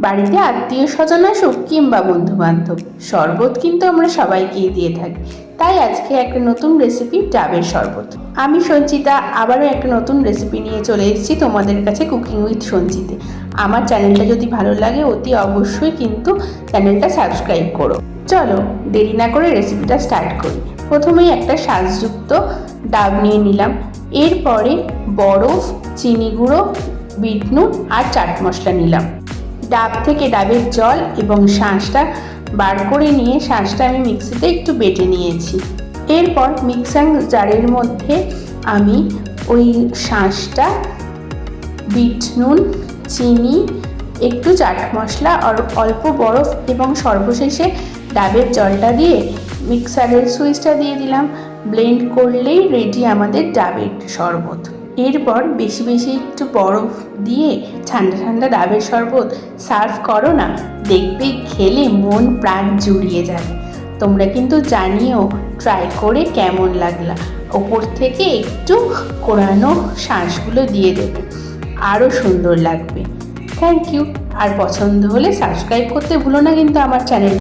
বাড়িতে আত্মীয় স্বজন আসুক কিংবা বন্ধু বান্ধব, শরবত কিন্তু আমরা সবাইকেই দিয়ে থাকি। তাই আজকে একটা নতুন রেসিপি, ডাবের শরবত। আমি সঞ্চিতা আবারও একটা নতুন রেসিপি নিয়ে চলে এসেছি তোমাদের কাছে, কুকিং উইথ সঞ্চিতে। আমার চ্যানেলটা যদি ভালো লাগে অতি অবশ্যই কিন্তু চ্যানেলটা সাবস্ক্রাইব করো। চলো দেরি না করে রেসিপিটা স্টার্ট করি। প্রথমেই একটা শাঁসযুক্ত ডাব নিয়ে নিলাম। এরপরে বরফ, চিনি গুঁড়ো, বিট নুন আর চাট মশলা নিলাম। ডাব থেকে ডাবের জল এবং শাঁসটা বার করে নিয়ে শাঁসটা আমি মিক্সিতে একটু বেটে নিয়েছি। এরপর মিক্সার জারের মধ্যে আমি ওই শাঁসটা, বিট নুন, চিনি, একটু চাট মশলা আর অল্প বরফ এবং সর্বশেষে ডাবের জলটা দিয়ে মিক্সারের সুইচটা দিয়ে দিলাম। ব্লেন্ড করলেই রেডি আমাদের ডাবের শরবত। এরপর বেশি বেশি একটু বরফ দিয়ে ঠান্ডা ঠান্ডা ডাবের শরবত সার্ভ করো না, দেখবে খেলে মন প্রাণ জুড়িয়ে যাবে। তোমরা কিন্তু জানিও ট্রাই করে কেমন লাগলো। ওপর থেকে একটু কোরানো শাঁসগুলো দিয়ে দেবে, আরও সুন্দর লাগবে। Thank you. আর পছন্দ হলে সাবস্ক্রাইব করতে ভুলো না কিন্তু আমার চ্যানেল।